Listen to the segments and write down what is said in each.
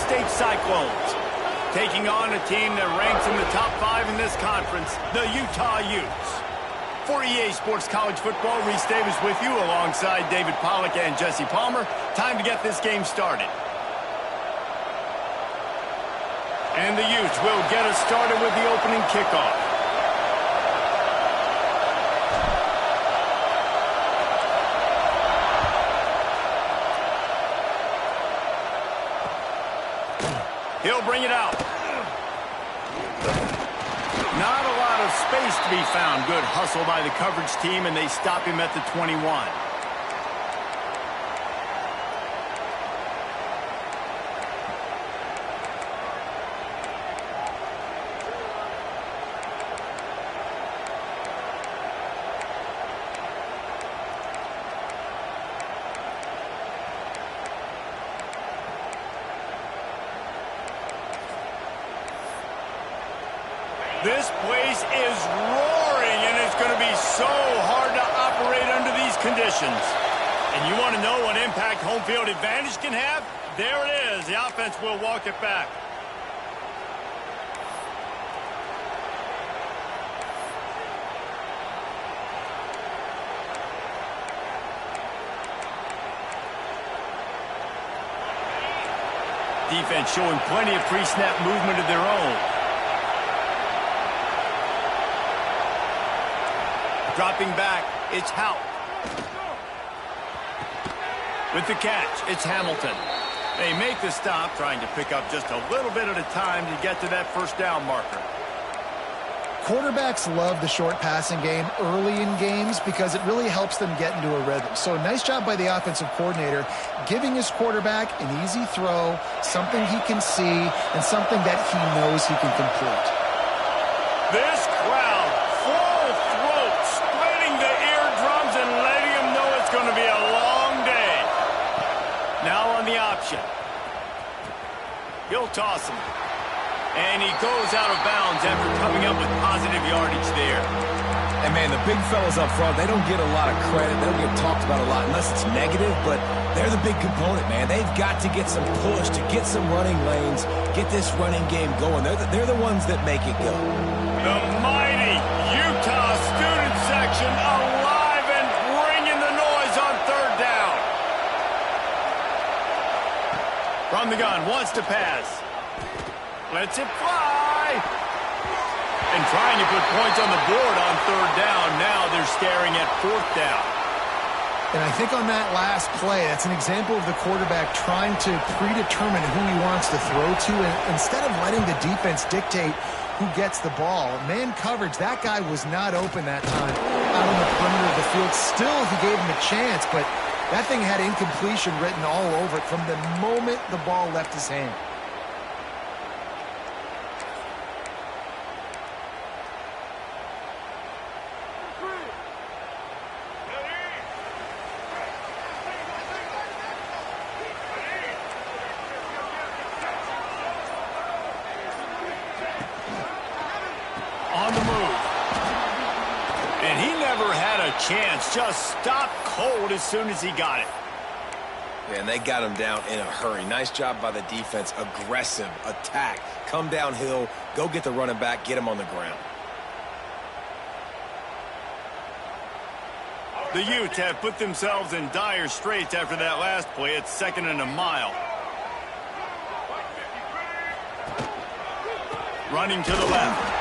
State Cyclones, taking on a team that ranks in the top 5 in this conference, the Utah Utes. For EA Sports College Football, Reese Davis with you alongside David Pollack and Jesse Palmer. Time to get this game started. And the Utes will get us started with the opening kickoff. He'll bring it out. Not a lot of space to be found. Good hustle by the coverage team, and they stop him at the 21. This place is roaring, and it's going to be so hard to operate under these conditions. And you want to know what impact home field advantage can have? There it is. The offense will walk it back. Defense showing plenty of pre-snap movement of their own. Dropping back, it's Hout. With the catch, it's Hamilton. They make the stop, trying to pick up just a little bit at a time to get to that first down marker. Quarterbacks love the short passing game early in games because it really helps them get into a rhythm. So nice job by the offensive coordinator giving his quarterback an easy throw, something he can see, and something that he knows he can complete. This crowd, full throat, splitting the eardrums and letting him know it's going to be a long day. Now on the option. He'll toss him. And he goes out of bounds after coming up with positive yardage there. And, man, the big fellas up front, they don't get a lot of credit. They don't get talked about a lot unless it's negative, but they're the big component, man. They've got to get some push, to get some running lanes, get this running game going. They're the ones that make it go. The mighty Utah student section alive and bringing the noise on third down. From the gun, wants to pass. Lets it fly. And trying to put points on the board on third down. Now they're staring at fourth down. And I think on that last play, that's an example of the quarterback trying to predetermine who he wants to throw to. And instead of letting the defense dictate who gets the ball, man coverage, that guy was not open that time out on the perimeter of the field. Still, he gave him a chance, but that thing had incompletion written all over it from the moment the ball left his hand. On the move. And he never had a chance. Just stopped cold as soon as he got it. And they got him down in a hurry. Nice job by the defense. Aggressive attack. Come downhill. Go get the running back. Get him on the ground. The Utes have put themselves in dire straits after that last play. It's 2nd and a mile. Running to the left.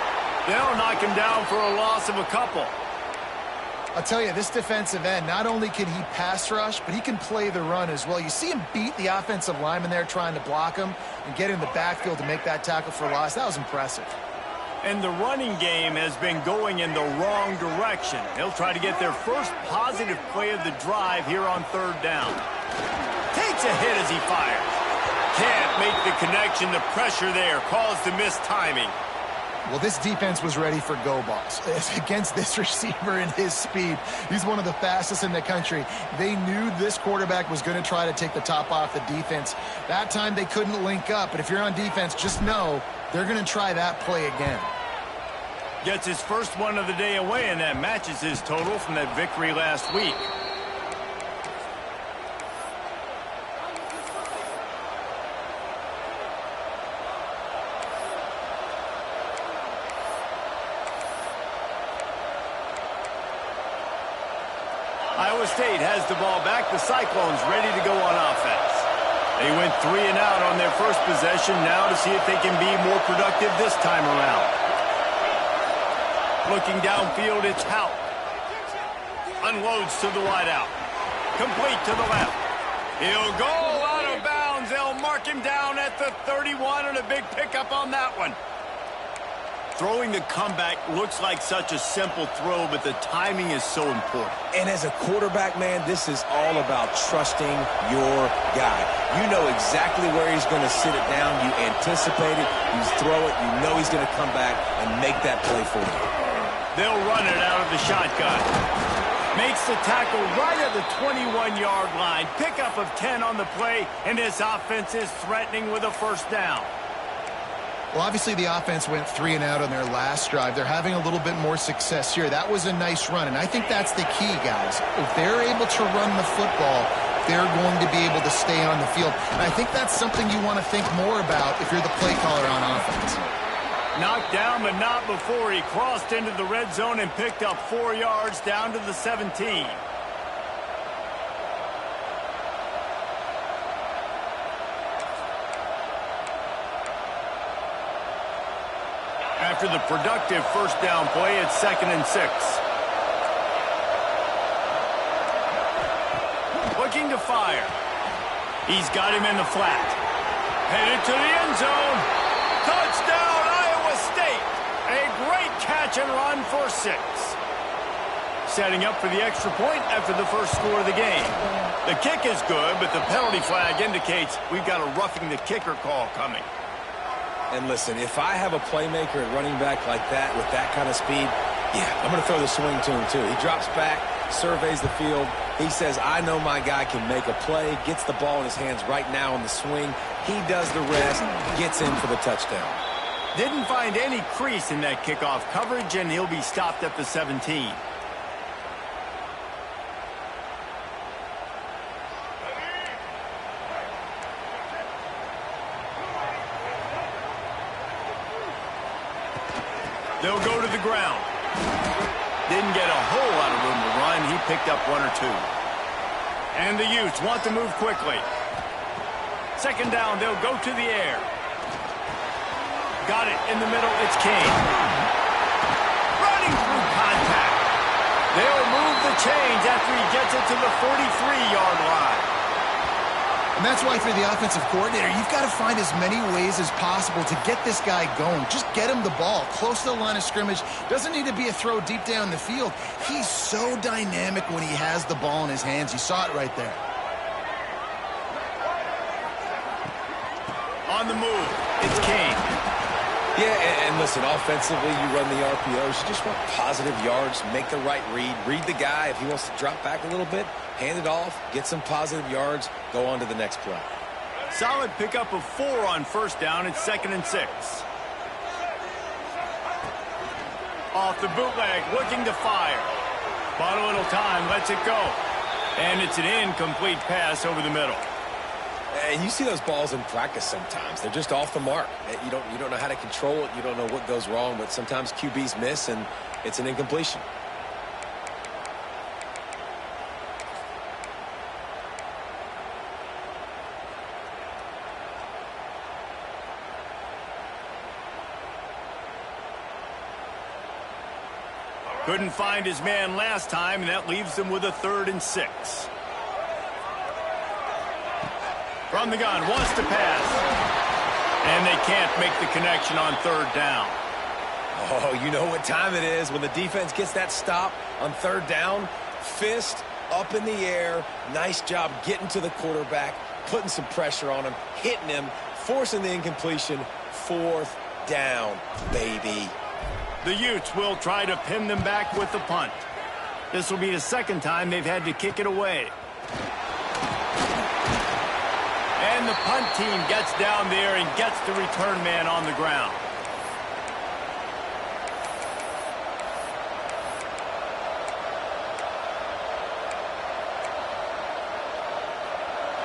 They'll knock him down for a loss of a couple. I'll tell you, this defensive end, not only can he pass rush, but he can play the run as well. You see him beat the offensive lineman there trying to block him and get in the backfield to make that tackle for loss. That was impressive. And the running game has been going in the wrong direction. They'll try to get their first positive play of the drive here on third down. Takes a hit as he fires. Can't make the connection. The pressure there caused the missed timing. Well, this defense was ready for go balls against this receiver and his speed. He's one of the fastest in the country. They knew this quarterback was going to try to take the top off the defense. That time they couldn't link up, but if you're on defense, just know they're going to try that play again. Gets his first one of the day away, and that matches his total from that victory last week. State has the ball back. The Cyclones ready to go on offense. They went 3 and out on their first possession. Now to see if they can be more productive this time around. Looking downfield, it's Hout. Unloads to the wideout. Complete to the left. He'll go out of bounds. They'll mark him down at the 31, and a big pickup on that one. Throwing the comeback looks like such a simple throw, but the timing is so important. And as a quarterback, man, this is all about trusting your guy. You know exactly where he's going to sit it down. You anticipate it. You throw it. You know he's going to come back and make that play for you. They'll run it out of the shotgun. Makes the tackle right at the 21-yard line. Pickup of 10 on the play, and this offense is threatening with a first down. Well, obviously the offense went 3 and out on their last drive. They're having a little bit more success here. That was a nice run, and I think that's the key, guys. If they're able to run the football, they're going to be able to stay on the field. And I think that's something you want to think more about if you're the play caller on offense. Knocked down, but not before he crossed into the red zone and picked up 4 yards down to the 17. After the productive first down play, it's 2nd and 6. Looking to fire. He's got him in the flat. Headed to the end zone. Touchdown, Iowa State. A great catch and run for 6. Setting up for the extra point after the first score of the game. The kick is good, but the penalty flag indicates we've got a roughing the kicker call coming. And listen, if I have a playmaker at running back like that with that kind of speed, yeah, I'm going to throw the swing to him too. He drops back, surveys the field. He says, I know my guy can make a play, gets the ball in his hands right now on the swing. He does the rest, gets in for the touchdown. Didn't find any crease in that kickoff coverage, and he'll be stopped at the 17. They'll go to the ground. Didn't get a whole lot of room to run. He picked up 1 or 2. And the Utes want to move quickly. 2nd down, they'll go to the air. Got it in the middle. It's Kane. Running through contact. They'll move the chains after he gets it to the 43-yard line. And that's why for the offensive coordinator, you've got to find as many ways as possible to get this guy going. Just get him the ball close to the line of scrimmage. Doesn't need to be a throw deep down the field. He's so dynamic when he has the ball in his hands. You saw it right there. On the move, it's Kane. Yeah, and listen, offensively, you run the RPOs. You just want positive yards, make the right read the guy. If he wants to drop back a little bit, hand it off, get some positive yards, go on to the next play. Solid pickup of 4 on first down. It's 2nd and 6. Off the bootleg, looking to fire. Bought a little time, lets it go. And it's an incomplete pass over the middle. And you see those balls in practice sometimes. They're just off the mark. You don't know how to control it. You don't know what goes wrong, but sometimes QBs miss, and it's an incompletion. Couldn't find his man last time, and that leaves them with a 3rd and 6. From the gun, wants to pass. And they can't make the connection on 3rd down. Oh, you know what time it is when the defense gets that stop on 3rd down. Fist up in the air. Nice job getting to the quarterback, putting some pressure on him, hitting him, forcing the incompletion. 4th down, baby. The Utes will try to pin them back with the punt. This will be the 2nd time they've had to kick it away. And the punt team gets down there and gets the return man on the ground.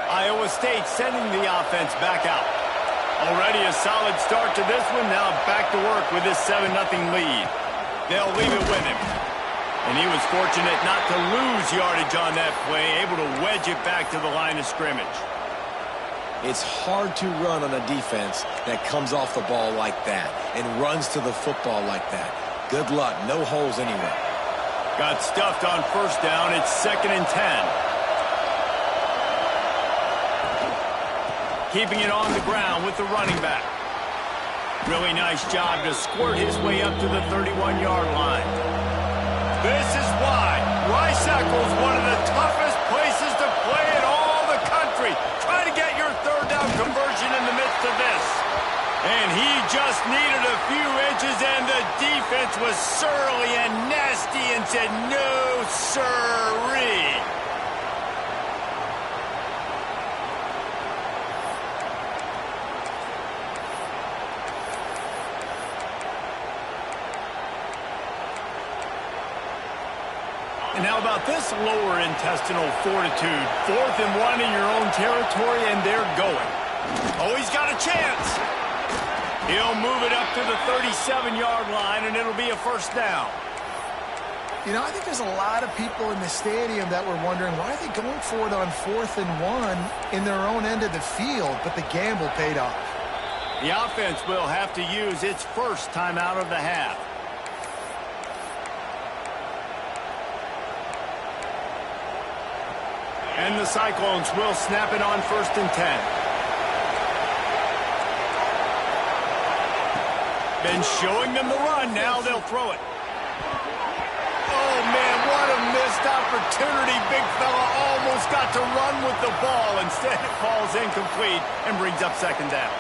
Iowa State sending the offense back out. Already a solid start to this one. Now back to work with this 7-0 lead. They'll leave it with him. And he was fortunate not to lose yardage on that play, able to wedge it back to the line of scrimmage. It's hard to run on a defense that comes off the ball like that and runs to the football like that. Good luck. No holes anywhere. Got stuffed on first down. It's 2nd and 10. Keeping it on the ground with the running back. Really nice job to squirt his way up to the 31-yard line. This is why Rice-Eccles is one of the toughest places to play in all the country. Try to get your third down conversion in the midst of this. And he just needed a few inches, and the defense was surly and nasty and said, no, sirree. And how about this lower intestinal fortitude? 4th and 1 in your own territory, and they're going. Oh, he's got a chance. He'll move it up to the 37-yard line, and it'll be a first down. You know, I think there's a lot of people in the stadium that were wondering, why are they going for it on 4th and 1 in their own end of the field? But the gamble paid off. The offense will have to use its first timeout of the half. And the Cyclones will snap it on 1st and 10. Been showing them the run. Now they'll throw it. Oh, man, what a missed opportunity. Big fella almost got to run with the ball. Instead, it falls incomplete and brings up 2nd down.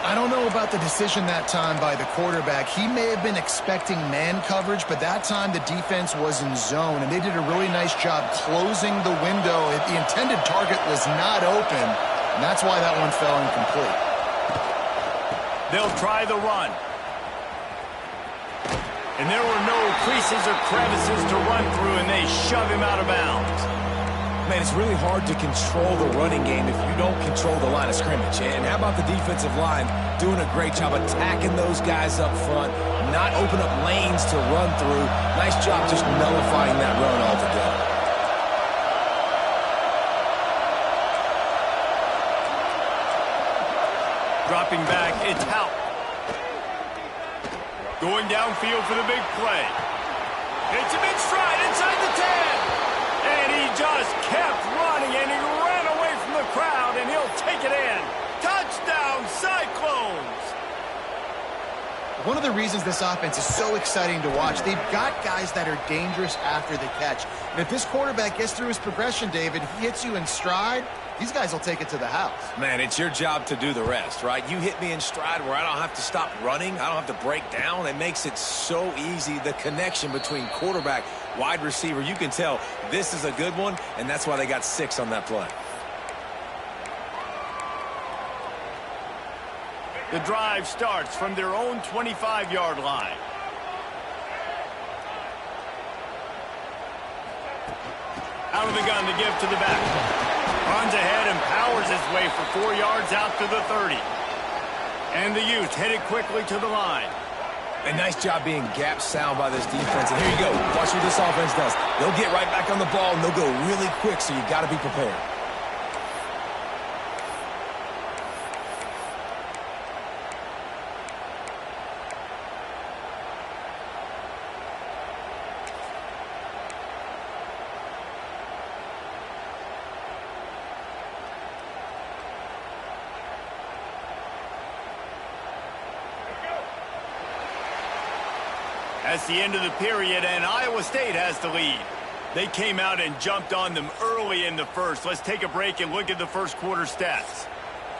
I don't know about the decision that time by the quarterback. He may have been expecting man coverage, but that time the defense was in zone, and they did a really nice job closing the window. The intended target was not open, and that's why that one fell incomplete. They'll try the run. And there were no creases or crevices to run through, and they shove him out of bounds. Man, it's really hard to control the running game if you don't control the line of scrimmage. And how about the defensive line doing a great job attacking those guys up front, not open up lanes to run through. Nice job just nullifying that run altogether. Dropping back, it's Hout. Going downfield for the big play. Hits him in stride inside the 10. And he just kept running, and he ran away from the crowd, and he'll take it in. Touchdown, Cyclones! One of the reasons this offense is so exciting to watch, they've got guys that are dangerous after the catch. And if this quarterback gets through his progression, David, he hits you in stride, these guys will take it to the house. Man, it's your job to do the rest, right? You hit me in stride where I don't have to stop running. I don't have to break down. It makes it so easy, the connection between quarterback, wide receiver. You can tell this is a good one, and that's why they got 6 on that play. The drive starts from their own 25-yard line. Out of the gun to give to the back. Runs ahead and powers his way for 4 yards out to the 30. And the Utes headed quickly to the line. A nice job being gap sound by this defense. And here you go. Watch what this offense does. They'll get right back on the ball, and they'll go really quick, so you got to be prepared. That's the end of the period, and Iowa State has the lead. They came out and jumped on them early in the first. Let's take a break and look at the first quarter stats.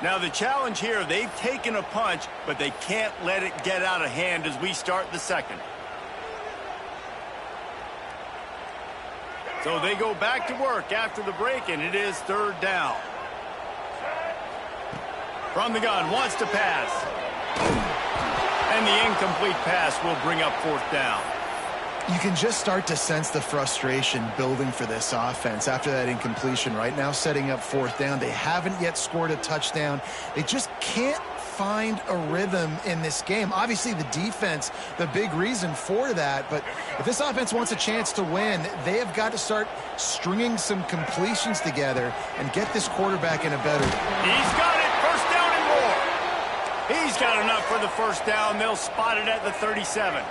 Now, the challenge here, they've taken a punch, but they can't let it get out of hand as we start the second. So they go back to work after the break, and it is 3rd down. From the gun, wants to pass. And the incomplete pass will bring up 4th down. You can just start to sense the frustration building for this offense after that incompletion. Right now, setting up 4th down. They haven't yet scored a touchdown. They just can't find a rhythm in this game. Obviously, the defense, the big reason for that. But if this offense wants a chance to win, they have got to start stringing some completions together and get this quarterback in a better... He's got it. First down and more. He's got enough for the first down. They'll spot it at the 37.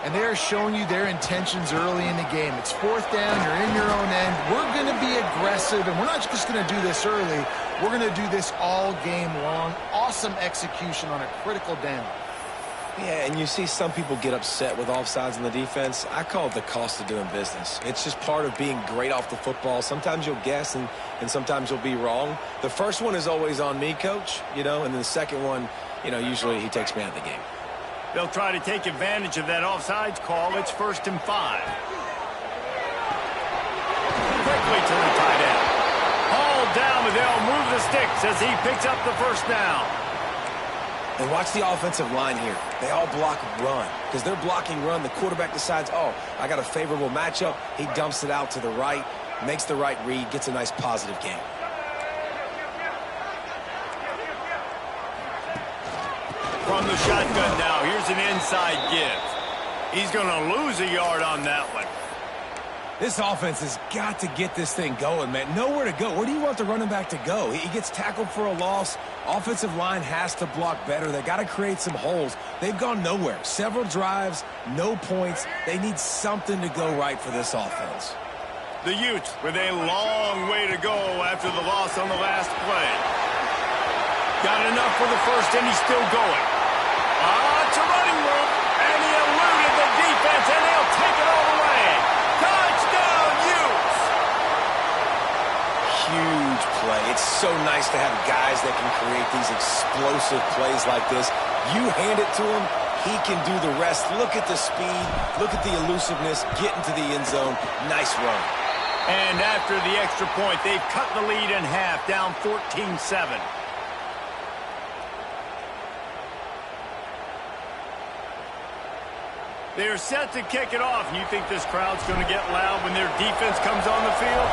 And they're showing you their intentions early in the game. It's fourth down. You're in your own end. We're going to be aggressive, and we're not just going to do this early. We're going to do this all game long. Awesome execution on a critical down. Yeah, and you see some people get upset with offsides in the defense. I call it the cost of doing business. It's just part of being great off the football. Sometimes you'll guess, and sometimes you'll be wrong. The first one is always on me, Coach, and then the second one, usually he takes me out of the game. They'll try to take advantage of that offsides call. It's 1st and 5. Quickly to the tight end. Hauled down, but they'll move the sticks as he picks up the first down. And watch the offensive line here. They all block run. Because they're blocking run, the quarterback decides, oh, I got a favorable matchup. He dumps it out to the right, makes the right read, gets a nice positive gain. From the shotgun now, here's an inside give. He's going to lose a yard on that one. This offense has got to get this thing going, man. Nowhere to go. Where do you want the running back to go? He gets tackled for a loss. Offensive line has to block better. They got to create some holes. They've gone nowhere. Several drives, no points. They need something to go right for this offense. The Utes with a long way to go after the loss on the last play. Got enough for the first, and he's still going. It's a running move, and he eluded the defense, and they'll take it all the way. Touchdown, Utes! Huge play. It's so nice to have guys that can create these explosive plays like this. You hand it to him, he can do the rest. Look at the speed. Look at the elusiveness. Get into the end zone. Nice run. And after the extra point, they've cut the lead in half, down 14-7. They're set to kick it off. And you think this crowd's going to get loud when their defense comes on the field?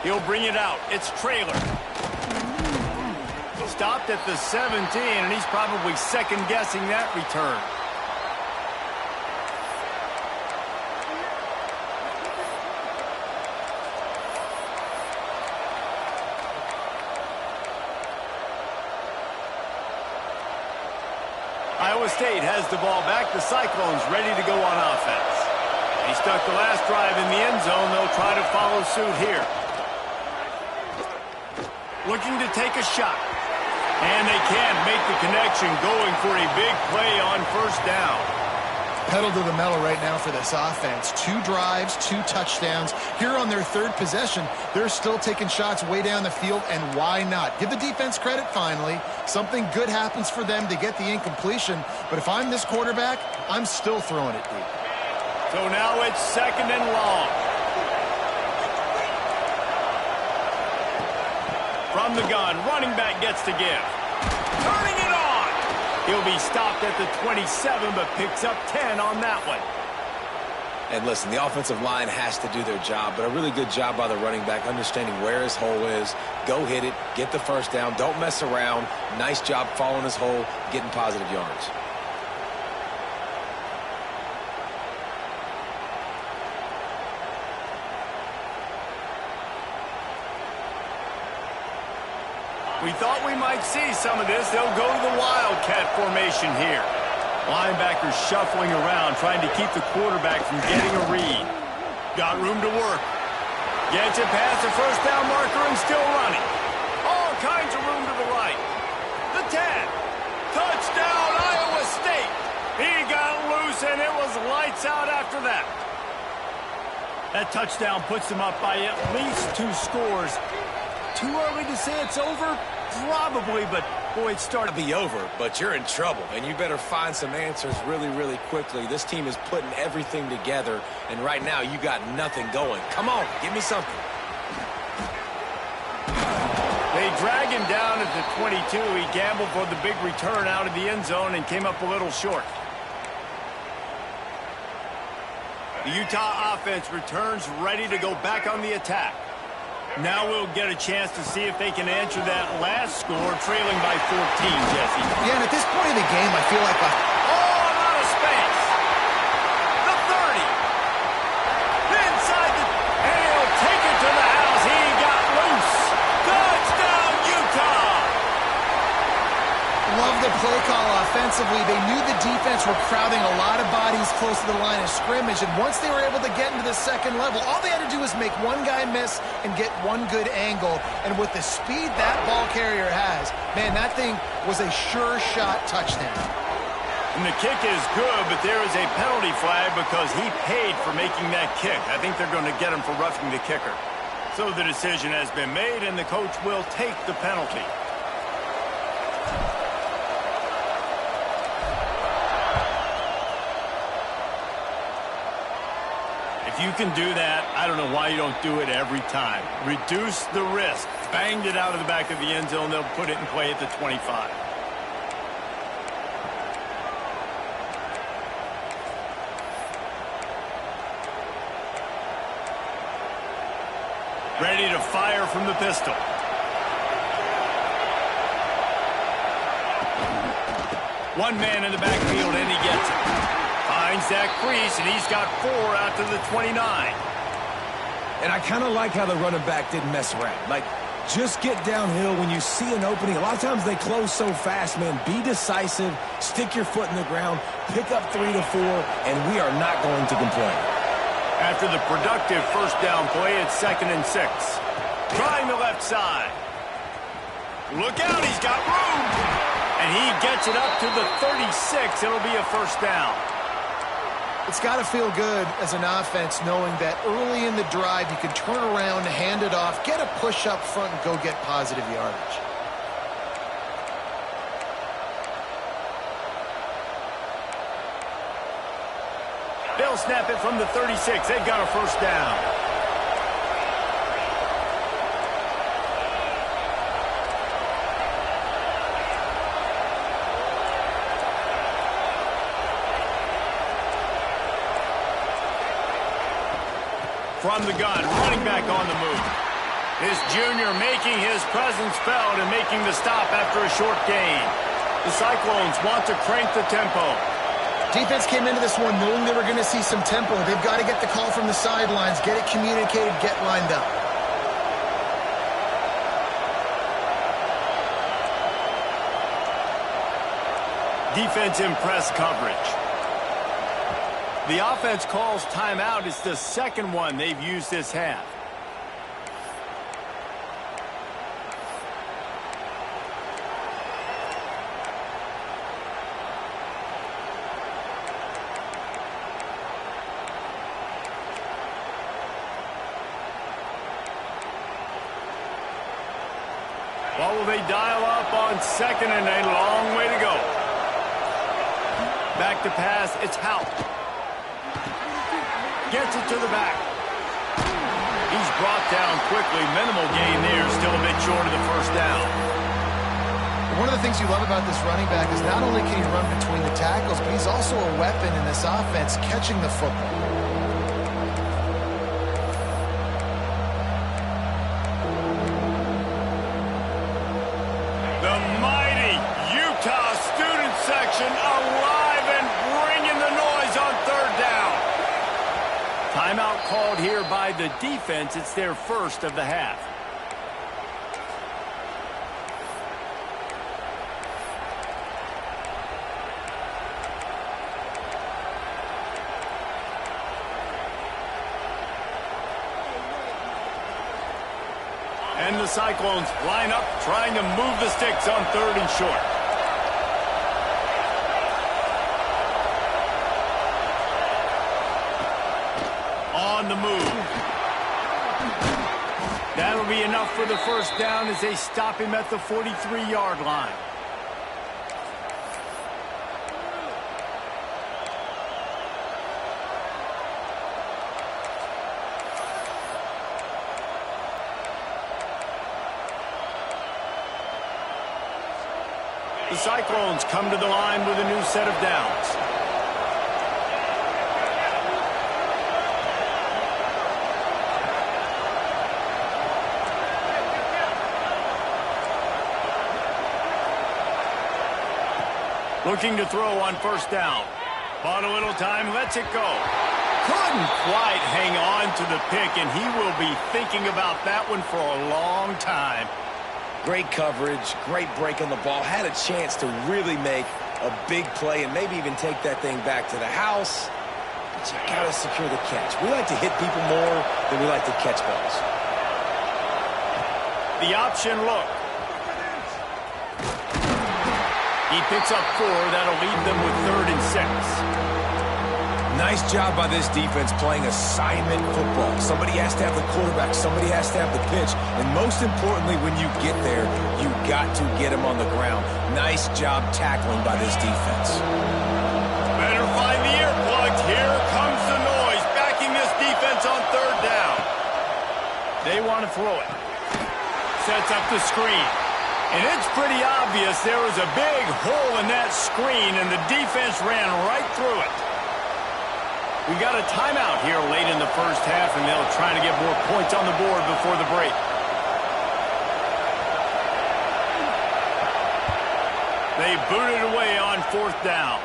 He'll bring it out. It's Traylor. Stopped at the 17, and he's probably second-guessing that return. Iowa State has the ball back. The Cyclones ready to go on offense. He stuck the last drive in the end zone. They'll try to follow suit here. Looking to take a shot. And they can't make the connection, going for a big play on first down. Pedal to the metal right now for this offense. 2 drives, 2 touchdowns. Here on their third possession, they're still taking shots way down the field, and why not? Give the defense credit finally. Something good happens for them to get the incompletion, but if I'm this quarterback, I'm still throwing it deep. So now it's 2nd and long. From the gun, running back gets to give. Turning it on! He'll be stopped at the 27, but picks up 10 on that one. And listen, the offensive line has to do their job, but a really good job by the running back, understanding where his hole is. Go hit it, get the first down, don't mess around. Nice job following his hole, getting positive yards. We thought we might see some of this. They'll go to the Wildcat formation here. Linebackers shuffling around, trying to keep the quarterback from getting a read. Got room to work. Gets it past the first down marker and still running. All kinds of room to the right. The 10. Touchdown, Iowa State. He got loose, and it was lights out after that. That touchdown puts them up by at least 2 scores. Too early to say it's over? Probably, but boy, it's starting to be over, but you're in trouble, and you better find some answers really, really quickly. This team is putting everything together, and right now you got nothing going. Come on, give me something. They drag him down at the 22. He gambled for the big return out of the end zone and came up a little short. The Utah offense returns ready to go back on the attack. Now we'll get a chance to see if they can answer that last score, trailing by 14, Jesse. Yeah, and at this point in the game, I feel like oh, a lot of space. The 30. Inside the... and he'll take it to the house. He got loose. Touchdown, Utah. love the play call offensively. They knew the defense were crowding a lot of bodies close to the line of scrimmage, and once they were able to get into the second level, all they had to do was make one guy miss and get one good angle. And with the speed that ball carrier has, man, that thing was a sure shot touchdown. And the kick is good, but there is a penalty flag because he paid for making that kick. I think they're going to get him for roughing the kicker. So the decision has been made, and the coach will take the penalty. If you can do that, I don't know why you don't do it every time. Reduce the risk. Banged it out of the back of the end zone. They'll put it in play at the 25. Ready to fire from the pistol. One man in the backfield, and he gets it. Finds that crease, and he's got 4 out to the 29. And I kind of like how the running back didn't mess around. Like, just get downhill when you see an opening. A lot of times they close so fast, man. Be decisive, stick your foot in the ground, pick up 3 to 4, and we are not going to complain. After the productive first down play, it's 2nd and 6. Trying the left side. Look out, he's got room. And he gets it up to the 36. It'll be a first down. It's got to feel good as an offense knowing that early in the drive you can turn around, hand it off, get a push up front, and go get positive yardage. They'll snap it from the 36. They've got a first down. From the gun, running back on the move. This junior making his presence felt and making the stop after a short gain. The Cyclones want to crank the tempo. Defense came into this one knowing they were going to see some tempo. They've got to get the call from the sidelines, get it communicated, get lined up. Defense in press coverage. The offense calls timeout. It's the second one they've used this half. What will they dial up on 2nd and a long way to go? Back to pass, it's Hout. Gets it to the back. He's brought down quickly. Minimal gain there, still a bit short of the first down. One of the things you love about this running back is not only can he run between the tackles, but he's also a weapon in this offense catching the football. The mighty Utah student section alive and bringing the noise on 3rd down. Timeout called here by the defense. It's their first of the half. And the Cyclones line up, trying to move the sticks on 3rd and short. On the move. That'll be enough for the first down as they stop him at the 43-yard line. The Cyclones come to the line with a new set of downs. Looking to throw on first down. Bought a little time, lets it go. Couldn't quite hang on to the pick, and he will be thinking about that one for a long time. Great coverage, great break on the ball. Had a chance to really make a big play and maybe even take that thing back to the house. But you got to secure the catch. We like to hit people more than we like to catch balls. The option look. He picks up 4. That'll leave them with 3rd and 6. Nice job by this defense playing assignment football. Somebody has to have the quarterback. Somebody has to have the pitch. And most importantly, when you get there, you got to get him on the ground. Nice job tackling by this defense. Better find the earplugs. Here comes the noise. Backing this defense on 3rd down. They want to throw it. Sets up the screen. And it's pretty obvious there was a big hole in that screen, and the defense ran right through it. We got a timeout here late in the first half, and they'll try to get more points on the board before the break. They boot it away on 4th down.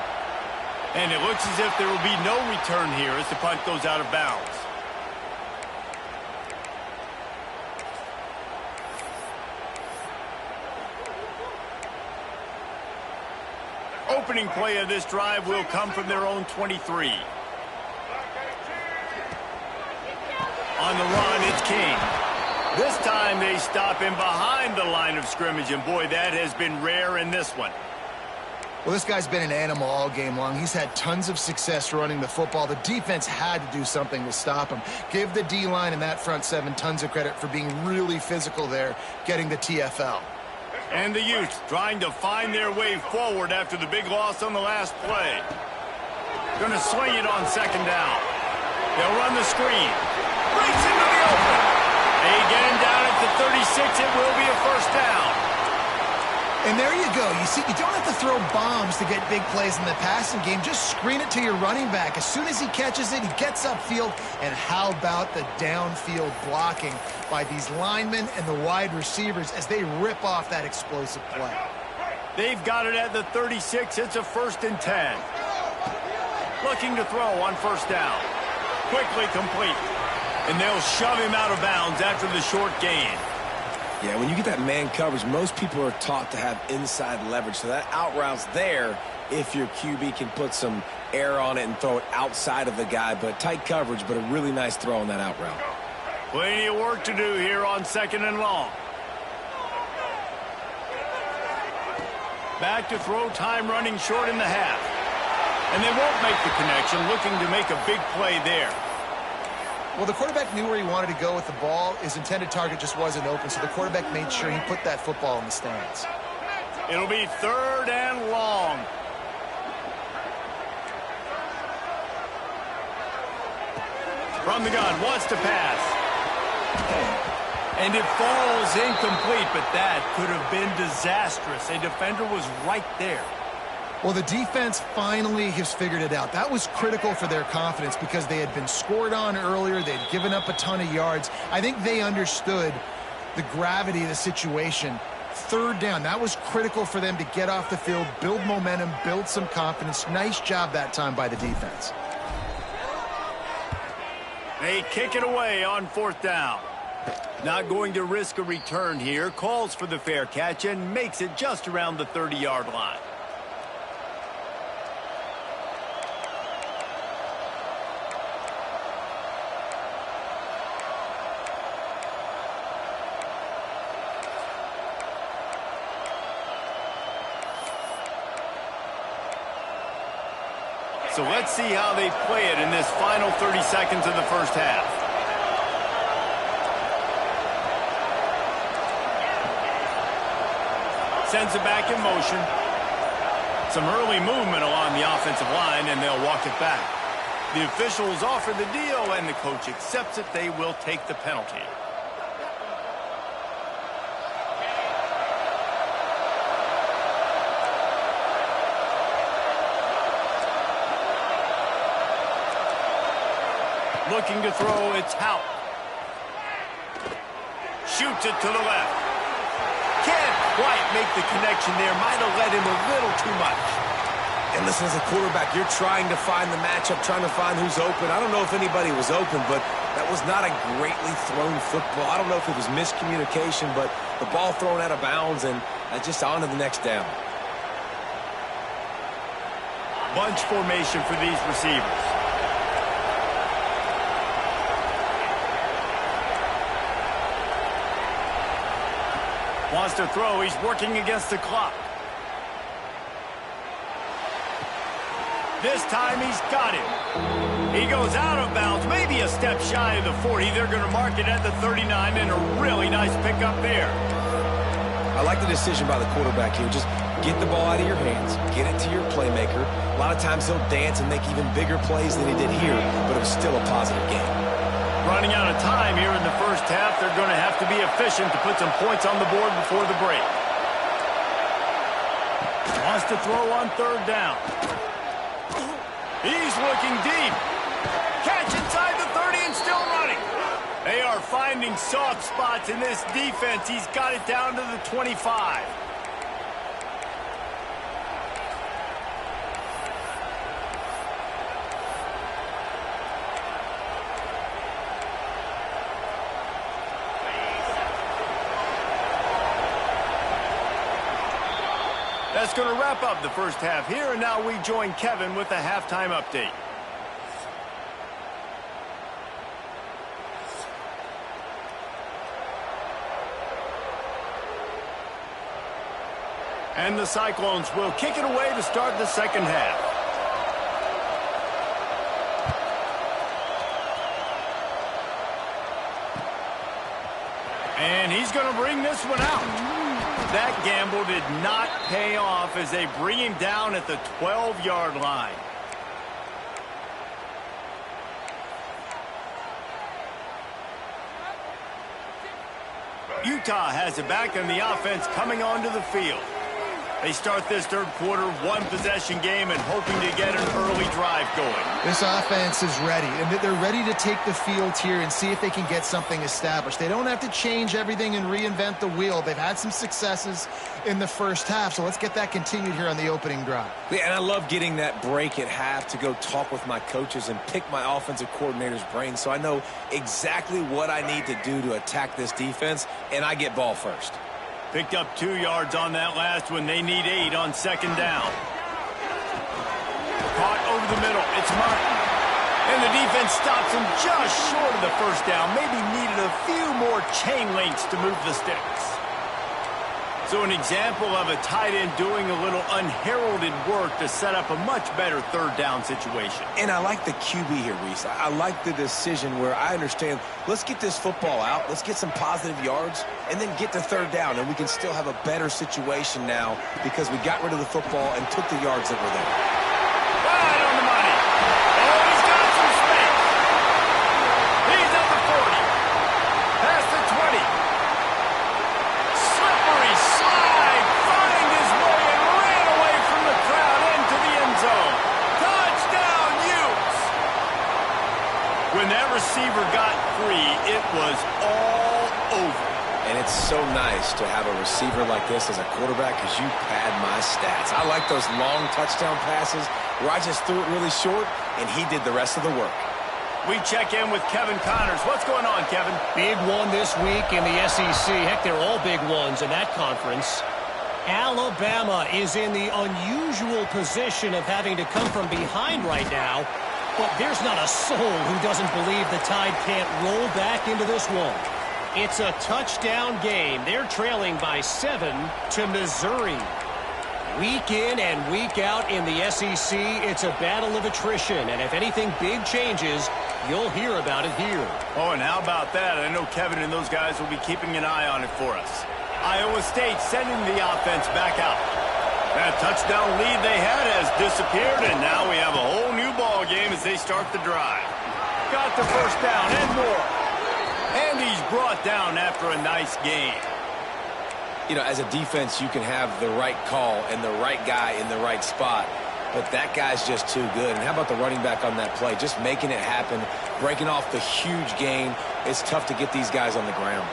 And it looks as if there will be no return here as the punt goes out of bounds. Opening play of this drive will come from their own 23. On the run, it's King. This time they stop him behind the line of scrimmage, and boy, that has been rare in this one. Well, this guy's been an animal all game long. He's had tons of success running the football. The defense had to do something to stop him. Give the D-line and that front 7 tons of credit for being really physical there, getting the TFL. And the Utes trying to find their way forward after the big loss on the last play. Going to swing it on 2nd down. They'll run the screen. Breaks into the open. They get him down at the 36. It will be a first down. And there you go. You see, you don't have to throw bombs to get big plays in the passing game. Just screen it to your running back. As soon as he catches it, he gets upfield. And how about the downfield blocking by these linemen and the wide receivers as they rip off that explosive play? They've got it at the 36. It's a 1st and 10. Looking to throw on first down. Quickly complete. And they'll shove him out of bounds after the short gain. Yeah, when you get that man coverage, most people are taught to have inside leverage. So that out route's there if your QB can put some air on it and throw it outside of the guy. But tight coverage, but a really nice throw on that out route. Plenty of work to do here on 2nd and long. Back to throw time, running short in the half. And they won't make the connection, looking to make a big play there. Well, the quarterback knew where he wanted to go with the ball. His intended target just wasn't open, so the quarterback made sure he put that football in the stands. It'll be 3rd and long. From the gun, wants to pass. And it falls incomplete, but that could have been disastrous. A defender was right there. Well, the defense finally has figured it out. That was critical for their confidence because they had been scored on earlier. They had given up a ton of yards. I think they understood the gravity of the situation. 3rd down, that was critical for them to get off the field, build momentum, build some confidence. Nice job that time by the defense. They kick it away on 4th down. Not going to risk a return here. Calls for the fair catch and makes it just around the 30-yard line. So let's see how they play it in this final 30 seconds of the first half. Sends it back in motion. Some early movement along the offensive line, and they'll walk it back. The officials offer the deal, and the coach accepts it. They will take the penalty. Looking to throw, it's Hout. Shoots it to the left. Can't quite make the connection there. Might have let him a little too much. And listen, as a quarterback, you're trying to find the matchup, trying to find who's open. I don't know if anybody was open, but that was not a greatly thrown football. I don't know if it was miscommunication, but the ball thrown out of bounds and just on to the next down. Bunch formation for these receivers. Wants to throw. He's working against the clock. This time he's got it. He goes out of bounds, maybe a step shy of the 40. They're going to mark it at the 39, and a really nice pickup there. I like the decision by the quarterback here. Just get the ball out of your hands, get it to your playmaker. A lot of times he'll dance and make even bigger plays than he did here, but it was still a positive game. Running out of time here in the first half. They're going to have to be efficient to put some points on the board before the break. Wants to throw on third down. He's looking deep. Catch inside the 30 and still running. They are finding soft spots in this defense. He's got it down to the 25. That's going to wrap up the first half here, and now we join Kevin with the halftime update. And the Cyclones will kick it away to start the second half. And he's going to bring this one out. That gamble did not pay off as they bring him down at the 12-yard line. Utah has it back, and the offense coming onto the field. They start this third quarter, one-possession game, and hoping to get an early drive going. This offense is ready, and they're ready to take the field here and see if they can get something established. They don't have to change everything and reinvent the wheel. They've had some successes in the first half, so let's get that continued here on the opening drive. Yeah, and I love getting that break at half to go talk with my coaches and pick my offensive coordinator's brain so I know exactly what I need to do to attack this defense, and I get ball first. Picked up 2 yards on that last one. They need 8 on second down. Caught over the middle. It's Martin. And the defense stops him just short of the first down. Maybe needed a few more chain links to move the sticks. So an example of a tight end doing a little unheralded work to set up a much better third down situation. And I like the QB here, Reese. I like the decision where I understand, let's get this football out, let's get some positive yards, and then get to third down, and we can still have a better situation now because we got rid of the football and took the yards that were there. Right on the money. Oh, he's got some space. He's at the 40. Past the 20. Slippery slide. Find his way and ran away from the crowd into the end zone. Touchdown, Utes. When that receiver got free, it was all over. And it's so nice to have a receiver like this as a quarterback because you pad my stats. I like those long touchdown passes where I just threw it really short and he did the rest of the work. We check in with Kevin Connors. What's going on, Kevin? Big one this week in the SEC. Heck, they're all big ones in that conference. Alabama is in the unusual position of having to come from behind right now, but there's not a soul who doesn't believe the Tide can't roll back into this one. It's a touchdown game. They're trailing by 7 to Missouri. Week in and week out in the SEC, it's a battle of attrition. And if anything big changes, you'll hear about it here. Oh, and how about that? I know Kevin and those guys will be keeping an eye on it for us. Iowa State sending the offense back out. That touchdown lead they had has disappeared, and now we have a whole new ball game as they start the drive. Got the first down and more. And he's brought down after a nice game. You know, as a defense, you can have the right call and the right guy in the right spot, but that guy's just too good. And how about the running back on that play? Just making it happen, breaking off the huge gain. It's tough to get these guys on the ground.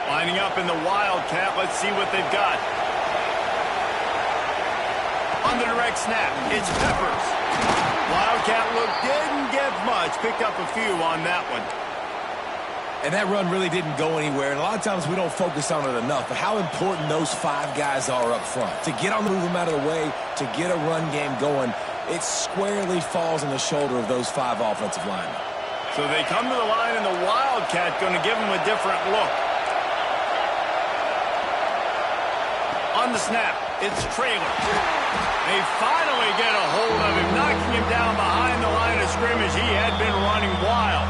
Lining up in the Wildcat. Let's see what they've got. On the direct snap, it's Peppers. Wildcat look didn't get much. Picked up a few on that one. And that run really didn't go anywhere. And a lot of times we don't focus on it enough. But how important those 5 guys are up front. To get on the move them out of the way, to get a run game going, it squarely falls on the shoulder of those 5 offensive linemen. So they come to the line, and the Wildcat going to give them a different look. On the snap, it's Traylor. They finally get a hold of him, knocking him down behind the line of scrimmage. He had been running wild.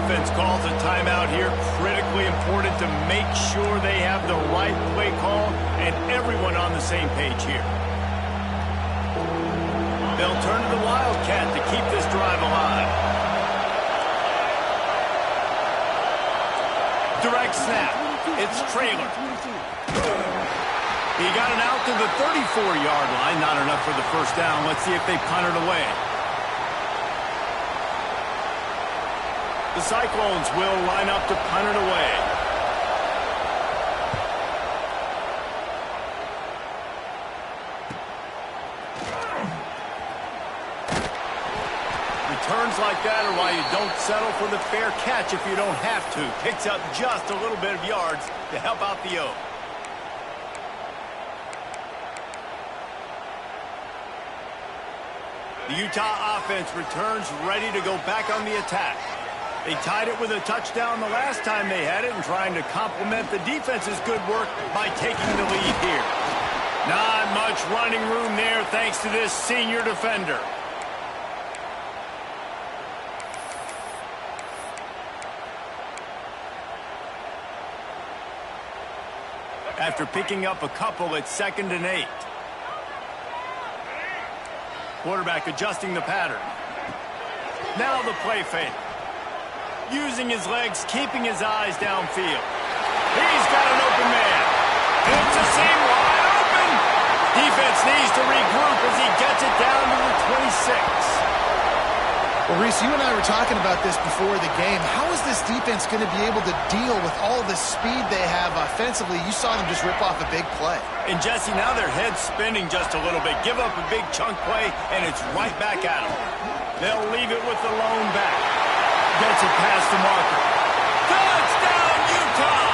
Offense calls a timeout here. Critically important to make sure they have the right play call and everyone on the same page here. They'll turn to the Wildcat to keep this drive alive. Direct snap. It's Traylor. He got it out to the 34-yard line. Not enough for the first down. Let's see if they punt it away. The Cyclones will line up to punt it away. Returns like that are why you don't settle for the fair catch if you don't have to. Picks up just a little bit of yards to help out the O. The Utah offense returns ready to go back on the attack. They tied it with a touchdown the last time they had it and trying to complement the defense's good work by taking the lead here. Not much running room there thanks to this senior defender. After picking up a couple, it's 2nd and 8. Quarterback adjusting the pattern. Now the play fake. Using his legs, keeping his eyes downfield. He's got an open man. It's a seam wide open. Defense needs to regroup as he gets it down to the 26. Well, Reese, you and I were talking about this before the game. How is this defense going to be able to deal with all the speed they have offensively? You saw them just rip off a big play. And, Jesse, now their head's spinning just a little bit. Give up a big chunk play, and it's right back at them. They'll leave it with the lone back. Gets it past the marker. Touchdown, Utah!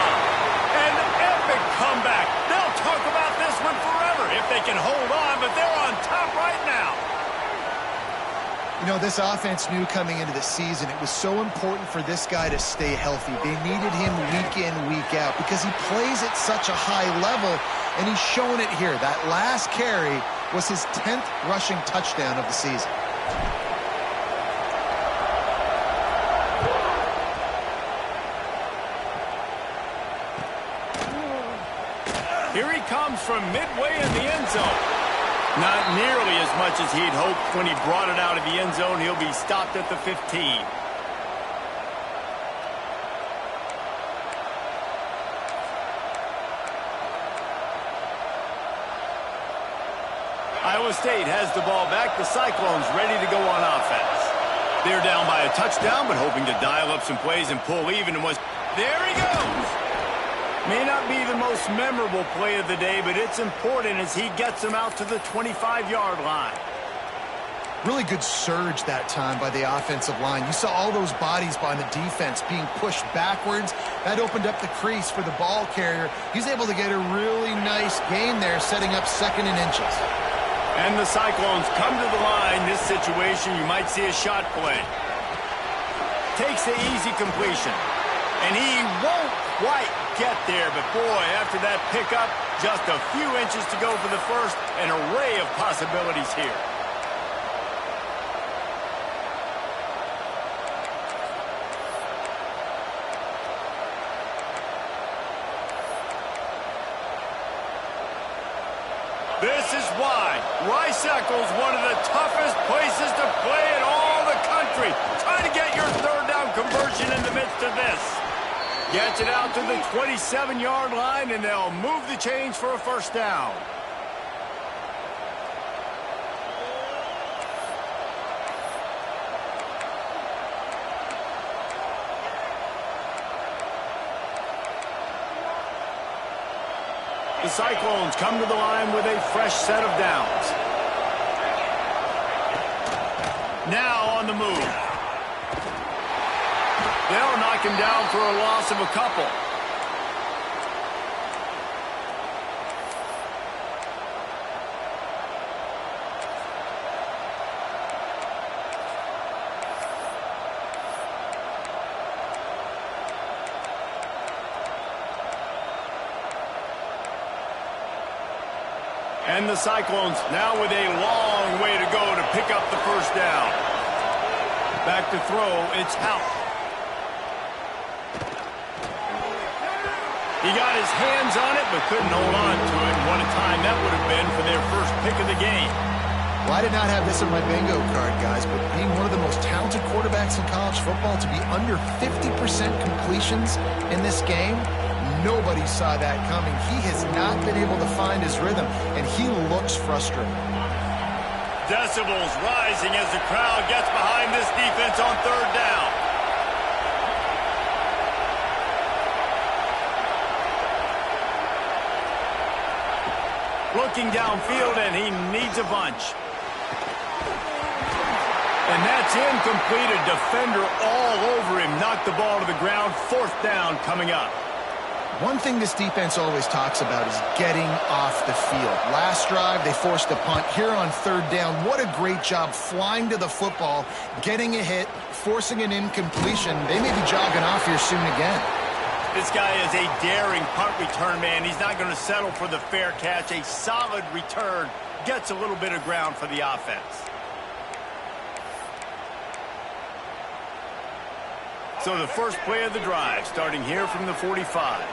An epic comeback. They'll talk about this one forever if they can hold on, but they're on top right now. You know, this offense knew coming into the season it was so important for this guy to stay healthy. They needed him week in, week out because he plays at such a high level, and he's showing it here. That last carry was his 10th rushing touchdown of the season. Here he comes from midway in the end zone. Not nearly as much as he'd hoped when he brought it out of the end zone. He'll be stopped at the 15. Iowa State has the ball back. The Cyclones ready to go on offense. They're down by a touchdown, but hoping to dial up some plays and pull even. And there he goes. May not be the most memorable play of the day, but it's important as he gets them out to the 25-yard line. Really good surge that time by the offensive line. You saw all those bodies by the defense being pushed backwards. That opened up the crease for the ball carrier. He's able to get a really nice gain there, setting up 2nd and inches. And the Cyclones come to the line. This situation, you might see a shot play. Takes the easy completion. And he won't quite get there, but boy, after that pickup, just a few inches to go for the first, an array of possibilities here. This is why Rice-Eccles, one of the toughest places to play in all the country. Try to get your 3rd down conversion in the midst of this. Gets it out to the 27-yard line, and they'll move the chains for a 1st down. The The Cyclones come to the line with a fresh set of downs. Now on the move. They'll knock him down for a loss of a couple. And the Cyclones now with a long way to go to pick up the first down. Back to throw, it's Hout. He got his hands on it, but couldn't hold on to it. What a time that would have been for their first pick of the game. Well, I did not have this on my bingo card, guys, but being one of the most talented quarterbacks in college football, to be under 50% completions in this game, nobody saw that coming. He has not been able to find his rhythm, and he looks frustrated. Decibels rising as the crowd gets behind this defense on third down. Looking downfield, and he needs a bunch. And that's incomplete. A defender all over him. Knocked the ball to the ground. Fourth down coming up. One thing this defense always talks about is getting off the field. Last drive, they forced a punt. Here on third down, what a great job flying to the football, getting a hit, forcing an incompletion. They may be jogging off here soon again. This guy is a daring punt return man. He's not going to settle for the fair catch. A solid return gets a little bit of ground for the offense. So the first play of the drive, starting here from the 45.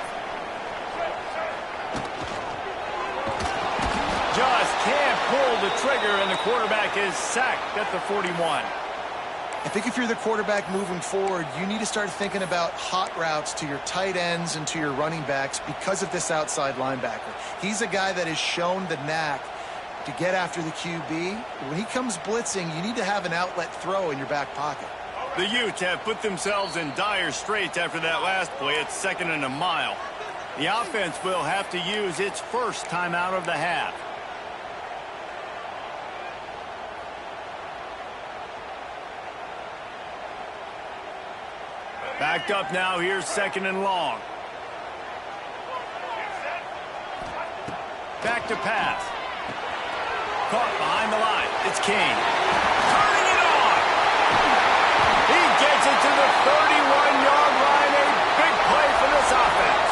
Just can't pull the trigger, and the quarterback is sacked at the 41. I think if you're the quarterback moving forward, you need to start thinking about hot routes to your tight ends and to your running backs because of this outside linebacker. He's a guy that has shown the knack to get after the QB. When he comes blitzing, you need to have an outlet throw in your back pocket. The Utes have put themselves in dire straits after that last play. It's 2nd and a mile. The offense will have to use its first timeout of the half. Backed up now. Here's 2nd and long. Back to pass. Caught behind the line. It's King. Turning it on. He gets it to the 31-yard line. A big play for this offense.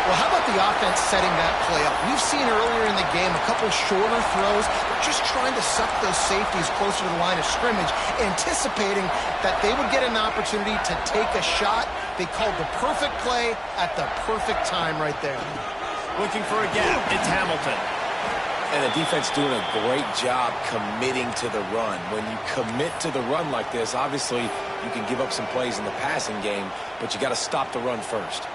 Well, how about the offense setting that play up? We've seen earlier in the game a couple shorter throws. They're just trying to suck those safeties closer to the line of scrimmage, anticipating that they would get an opportunity to take a shot. They called the perfect play at the perfect time right there. Looking for a gap. It's Hamilton. And the defense doing a great job committing to the run. When you commit to the run like this, obviously you can give up some plays in the passing game, but you got to stop the run first.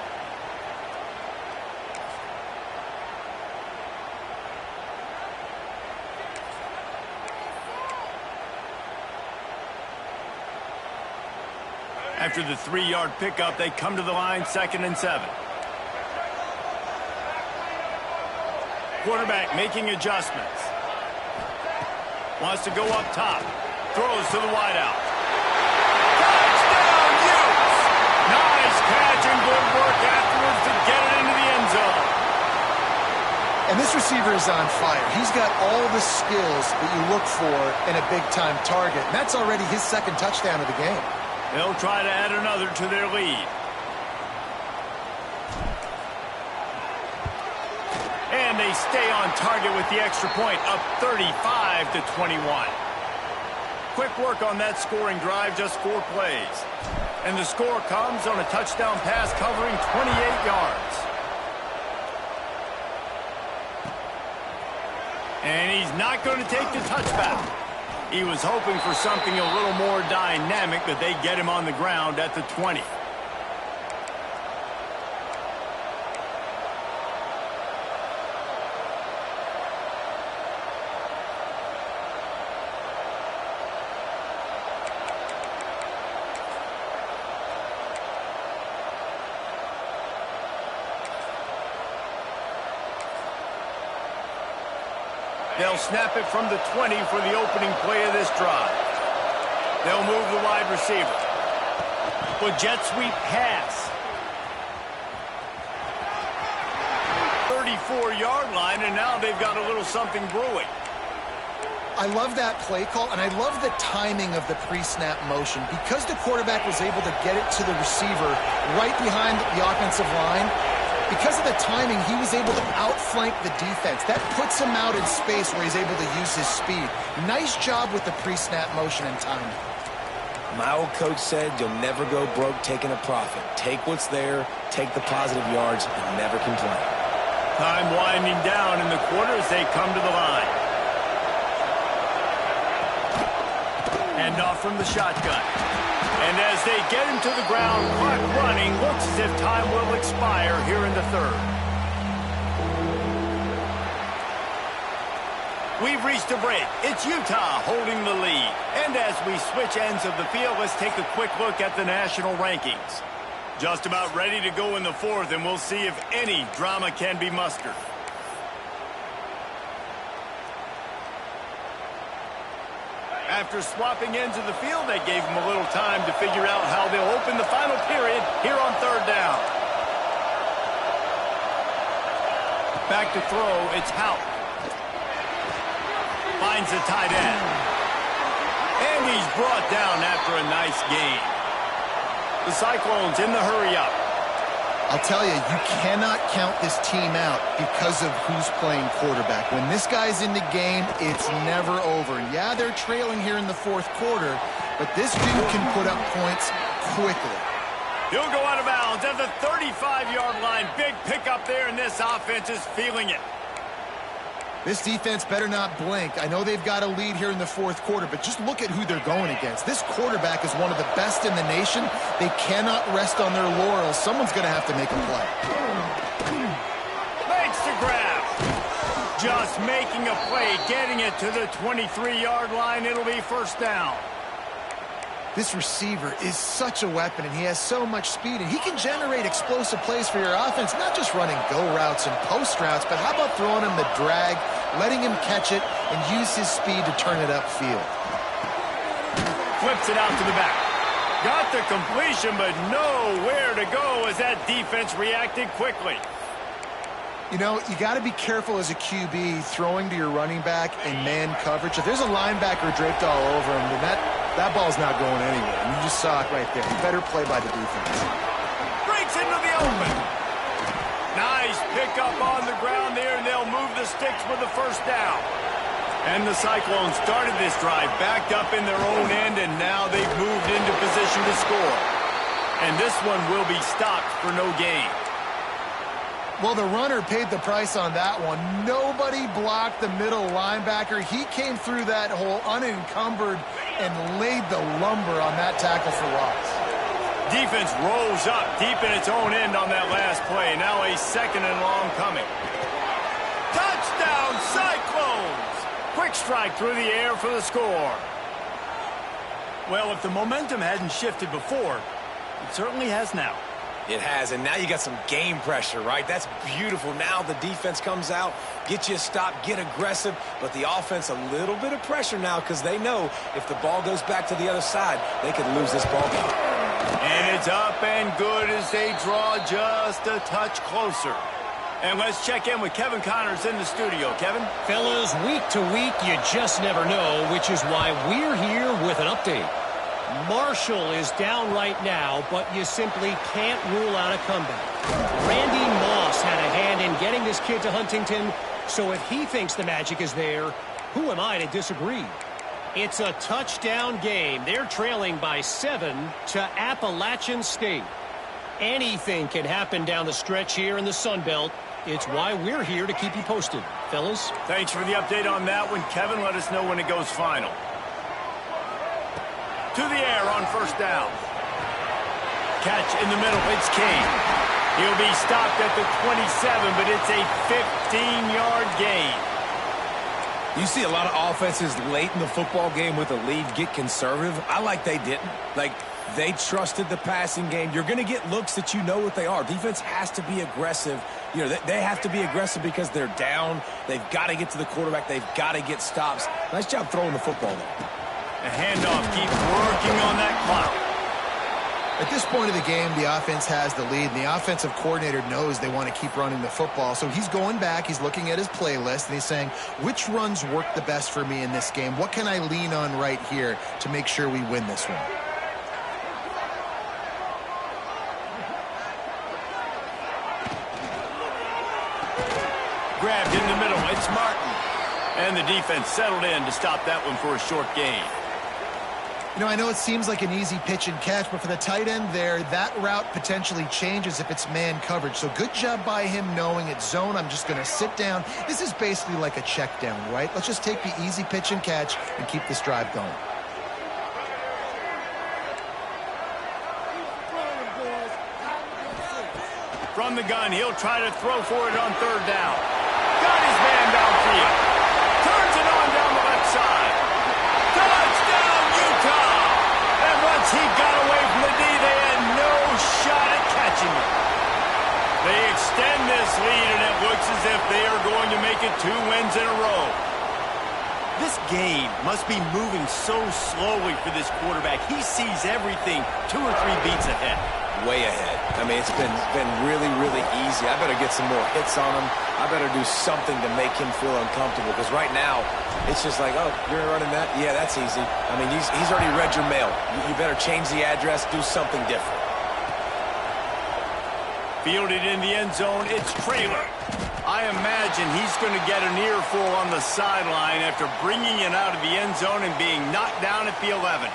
After the 3-yard pickup, they come to the line, 2nd and 7. Quarterback making adjustments. Wants to go up top. Throws to the wideout. Touchdown, Utes! Nice catch and good work afterwards to get it into the end zone. And this receiver is on fire. He's got all the skills that you look for in a big-time target. And that's already his 2nd touchdown of the game. They'll try to add another to their lead. And they stay on target with the extra point, up 35-21. Quick work on that scoring drive, just 4 plays. And the score comes on a touchdown pass covering 28 yards. And he's not going to take the touchback. He was hoping for something a little more dynamic, but they get him on the ground at the 20. They'll snap it from the 20 for the opening play of this drive. They'll move the wide receiver. With jet sweep pass. 34-yard line, and now they've got a little something brewing. I love that play call, and I love the timing of the pre-snap motion. Because the quarterback was able to get it to the receiver right behind the offensive line, because of the timing, he was able to outflank the defense. That puts him out in space where he's able to use his speed. Nice job with the pre-snap motion and timing. My old coach said you'll never go broke taking a profit. Take what's there, take the positive yards, and never complain. Time winding down in the quarter as they come to the line. Hand off from the shotgun. And as they get him to the ground, clock running, looks as if time will expire here in the third. We've reached a break. It's Utah holding the lead. And as we switch ends of the field, let's take a quick look at the national rankings. Just about ready to go in the fourth, and we'll see if any drama can be mustered. After swapping ends of the field, that gave them a little time to figure out how they'll open the final period here on third down. Back to throw, it's Hout. Finds the tight end. And he's brought down after a nice gain. The Cyclones in the hurry-up. I'll tell you, you cannot count this team out because of who's playing quarterback. When this guy's in the game, it's never over. Yeah, they're trailing here in the fourth quarter, but this dude can put up points quickly. He'll go out of bounds at the 35-yard line. Big pickup there, and this offense is feeling it. This defense better not blink. I know they've got a lead here in the fourth quarter, but just look at who they're going against. This quarterback is one of the best in the nation. They cannot rest on their laurels. Someone's going to have to make a play. Makes the grab. Just making a play, getting it to the 23-yard line. It'll be first down. This receiver is such a weapon, and he has so much speed, and he can generate explosive plays for your offense, not just running go routes and post routes, but how about throwing him the drag, letting him catch it, and use his speed to turn it upfield. Flips it out to the back. Got the completion, but nowhere to go as that defense reacted quickly. You know, you got to be careful as a QB throwing to your running back in man coverage. If there's a linebacker draped all over him, then that ball's not going anywhere. And you just saw it right there. Better play by the defense. Breaks into the open. Nice pickup on the ground there, and they'll move the sticks for the first down. And the Cyclones started this drive backed up in their own end, and now they've moved into position to score. And this one will be stopped for no gain. Well, the runner paid the price on that one. Nobody blocked the middle linebacker. He came through that hole unencumbered and laid the lumber on that tackle for loss. Defense rolls up deep in its own end on that last play. Now a second and long coming. Touchdown, Cyclones! Quick strike through the air for the score. Well, if the momentum hadn't shifted before, it certainly has now. It has, and now you got some game pressure, right? That's beautiful. Now the defense comes out, get you a stop, get aggressive, but the offense a little bit of pressure now because they know if the ball goes back to the other side, they could lose this ball game. And it's up and good as they draw just a touch closer. And let's check in with Kevin Connors in the studio. Kevin? Fellas, week to week, you just never know, which is why we're here with an update. Marshall is down right now, but you simply can't rule out a comeback. Randy Moss had a hand in getting this kid to Huntington, so if he thinks the magic is there, who am I to disagree? It's a touchdown game. They're trailing by 7 to Appalachian State. Anything can happen down the stretch here in the Sun Belt. It's why we're here to keep you posted. Fellas? Thanks for the update on that one, Kevin. Let us know when it goes final. To the air on first down. Catch in the middle. It's King. He'll be stopped at the 27, but it's a 15-yard gain. You see a lot of offenses late in the football game with a lead get conservative. I like they didn't. Like, They trusted the passing game. You're going to get looks that you know what they are. Defense has to be aggressive. You know, they have to be aggressive because they're down. They've got to get to the quarterback. They've got to get stops. Nice job throwing the football, though. The handoff keeps working on that clock. At this point of the game, the offense has the lead, and the offensive coordinator knows they want to keep running the football. So he's going back, he's looking at his playlist, and he's saying, which runs work the best for me in this game? What can I lean on right here to make sure we win this one? Grabbed in the middle, it's Martin. And the defense settled in to stop that one for a short gain. You know, I know it seems like an easy pitch and catch, but for the tight end there, that route potentially changes if it's man coverage. So good job by him knowing it's zone. I'm just going to sit down. This is basically like a check down, right? Let's just take the easy pitch and catch and keep this drive going. From the gun, he'll try to throw for it on third down. Got his man downfield. Turns it on down the left side. Touchdown, Utah! And once he got away from the D, they had no shot at catching him. They extend this lead, and it looks as if they are going to make it 2 wins in a row. This game must be moving so slowly for this quarterback. He sees everything 2 or 3 beats ahead. Way ahead. I mean, it's been really, really easy. I better get some more hits on him. I better do something to make him feel uncomfortable, because right now it's just like, oh, you're running that? Yeah, that's easy. I mean, he's already read your mail. You better change the address, do something different. Fielded in the end zone, it's Traylor. I imagine he's going to get an earful on the sideline after bringing it out of the end zone and being knocked down at the 11.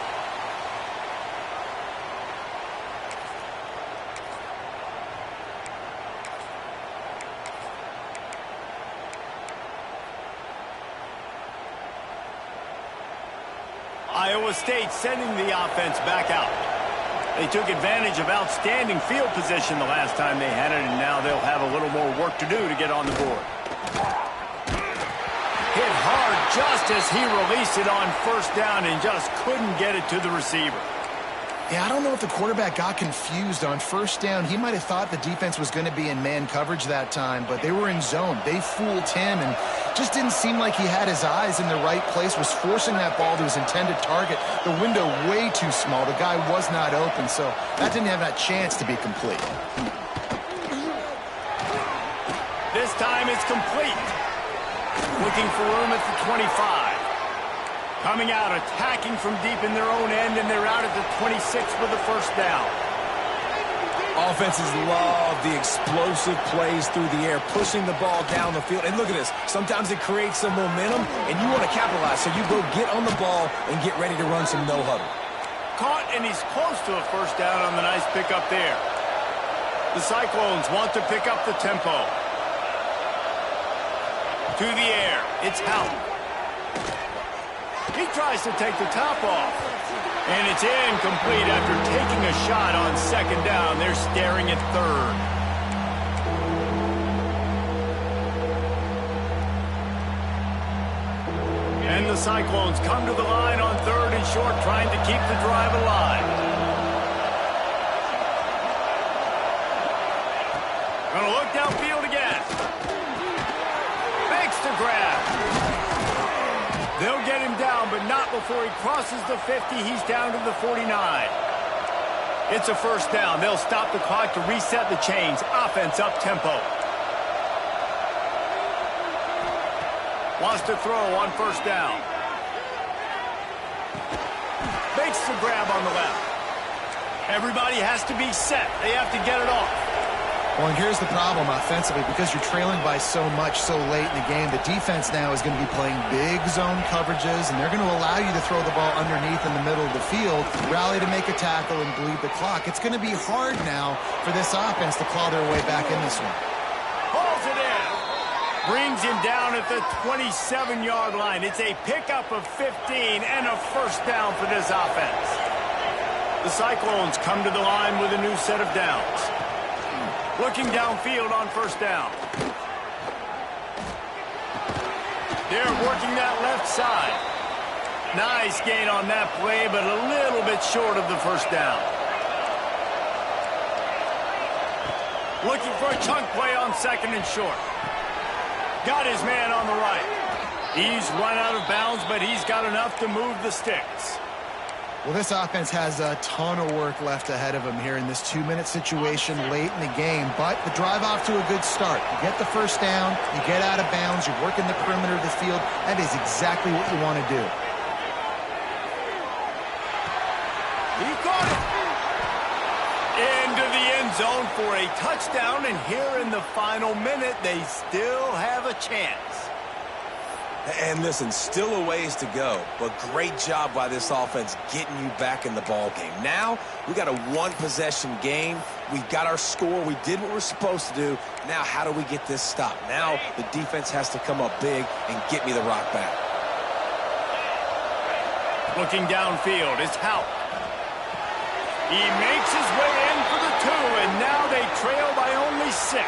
Iowa State sending the offense back out. They took advantage of outstanding field position the last time they had it, and now they'll have a little more work to do to get on the board. Hit hard just as he released it on first down and just couldn't get it to the receiver. Yeah, I don't know if the quarterback got confused on first down. He might have thought the defense was going to be in man coverage that time, but they were in zone. They fooled him, and just didn't seem like he had his eyes in the right place, was forcing that ball to his intended target. The window way too small. The guy was not open, so that didn't have that chance to be complete. This time it's complete. Looking for room at the 25. Coming out, attacking from deep in their own end, and they're out at the 26 with the first down. Offenses love the explosive plays through the air, pushing the ball down the field. And look at this. Sometimes it creates some momentum, and you want to capitalize. So you go get on the ball and get ready to run some no-huddle. Caught, and he's close to a first down on the nice pickup there. The Cyclones want to pick up the tempo. To the air. It's Houghton. He tries to take the top off. And it's incomplete after taking a shot on second down. They're staring at third. And the Cyclones come to the line on third and short, trying to keep the drive alive. Gonna look downfield again. Makes the grab. They'll get him down, but not before he crosses the 50. He's down to the 49. It's a first down. They'll stop the clock to reset the chains. Offense up tempo. Wants to throw on first down. Makes the grab on the left. Everybody has to be set. They have to get it off. Well, and here's the problem offensively. Because you're trailing by so much so late in the game, the defense now is going to be playing big zone coverages, and they're going to allow you to throw the ball underneath in the middle of the field, rally to make a tackle, and bleed the clock. It's going to be hard now for this offense to claw their way back in this one. Pulls it in. Brings him down at the 27-yard line. It's a pickup of 15 and a first down for this offense. The Cyclones come to the line with a new set of downs. Looking downfield on first down. They're working that left side. Nice gain on that play, but a little bit bit short of the first down. Looking for a chunk play on second and short. Got his man on the right. He's run out of bounds, but he's got enough to move the sticks. Well, this offense has a ton of work left ahead of them here in this 2-minute situation late in the game, but the drive off to a good start. You get the first down, you get out of bounds, you're working the perimeter of the field. That is exactly what you want to do. He caught it. Into the end zone for a touchdown, and here in the final minute, they still have a chance. And listen, still a ways to go, but great job by this offense getting you back in the ball game. Now, we got a one-possession game. We got our score. We did what we're supposed to do. Now, how do we get this stopped? Now, the defense has to come up big and get me the rock back. Looking downfield, it's Hout. He makes his way in for the 2, and now they trail by only 6.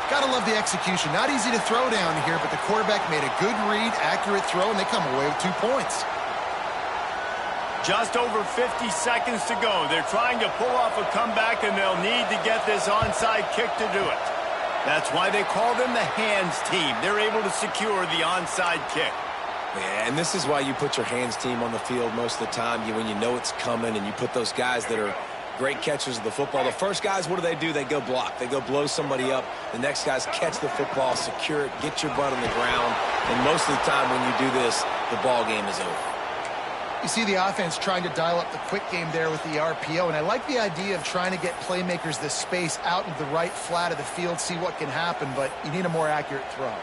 Gotta love the execution. Not easy to throw down here, but the quarterback made a good read, accurate throw, and they come away with 2 points. Just over 50 seconds to go. They're trying to pull off a comeback, and they'll need to get this onside kick to do it. That's why they call them the hands team. They're able to secure the onside kick. Yeah, and this is why you put your hands team on the field most of the time, when you know it's coming, and you put those guys that are great catchers of the football. The first guys, what do? They go block. They go blow somebody up. The next guys catch the football, secure it, get your butt on the ground. And most of the time when you do this, the ball game is over. You see the offense trying to dial up the quick game there with the RPO, and I like the idea of trying to get playmakers this space out into the right flat of the field, see what can happen, but you need a more accurate throw.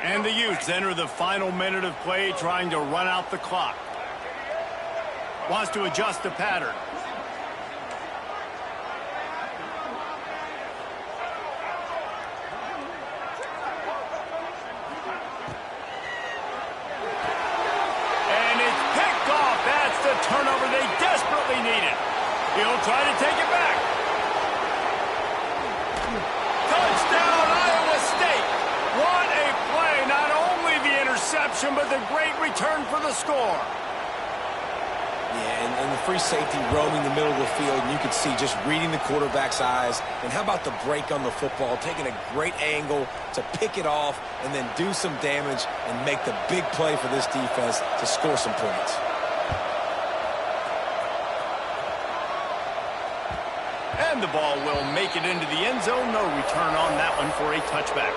And the Utes enter the final minute of play, trying to run out the clock. Wants to adjust the pattern. And it's picked off. That's the turnover they desperately needed. He'll try to take it back. Touchdown, Iowa State. What a play. Not only the interception, but the great return for the score. Yeah, and the free safety roaming the middle of the field, and you could see just reading the quarterback's eyes. And how about the break on the football, taking a great angle to pick it off and then do some damage and make the big play for this defense to score some points. And the ball will make it into the end zone. No return on that one for a touchback.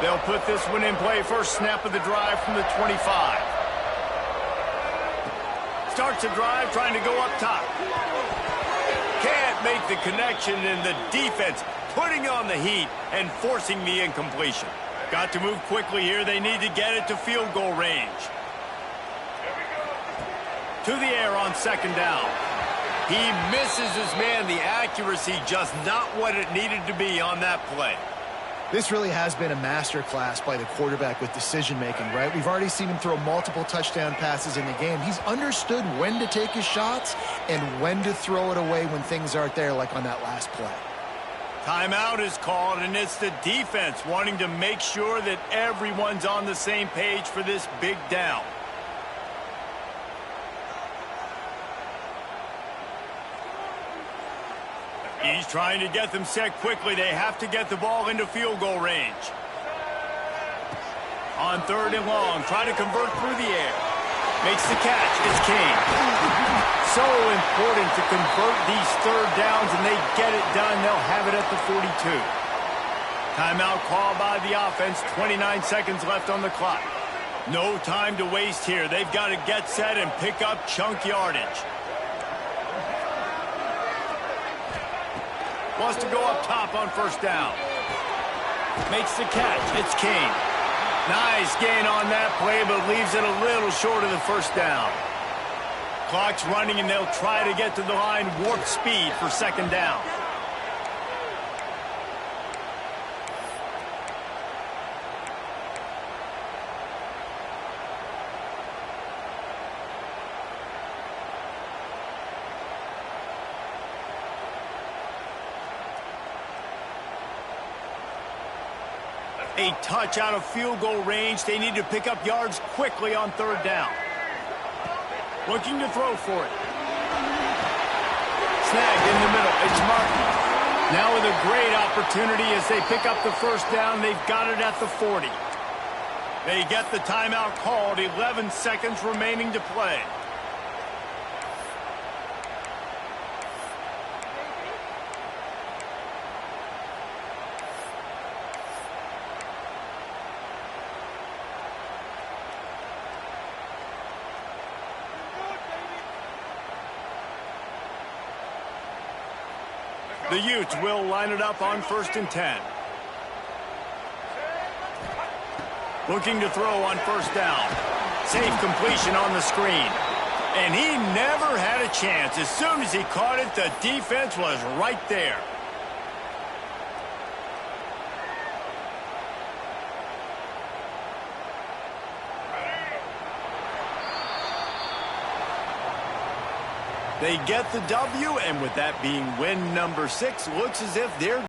They'll put this one in play. First snap of the drive from the 25. Starts the drive trying to go up top. Can't make the connection, and the defense putting on the heat and forcing the incompletion. Got to move quickly here. They need to get it to field goal range. To the air on second down. He misses his man. The accuracy just not what it needed to be on that play. This really has been a masterclass by the quarterback with decision-making, right? We've already seen him throw multiple touchdown passes in the game. He's understood when to take his shots and when to throw it away when things aren't there, like on that last play. Timeout is called, and it's the defense wanting to make sure that everyone's on the same page for this big down. He's trying to get them set quickly. They have to get the ball into field goal range. On third and long, try to convert through the air. Makes the catch. It's Kane. So important to convert these third downs, and they get it done. They'll have it at the 42. Timeout called by the offense. 29 seconds left on the clock. No time to waste here. They've got to get set and pick up chunk yardage. Wants to go up top on first down. Makes the catch. It's Kane. Nice gain on that play, but leaves it a little short of the first down. Clock's running, and they'll try to get to the line warp speed for second down. A touch out of field goal range. They need to pick up yards quickly on third down. Looking to throw for it. Snagged in the middle. It's Martin. Now with a great opportunity as they pick up the first down. They've got it at the 40. They get the timeout called. 11 seconds remaining to play. The Utes will line it up on 1st and 10. Looking to throw on first down. Safe completion on the screen. And he never had a chance. As soon as he caught it, the defense was right there. They get the W, and with that being win number 6, looks as if they're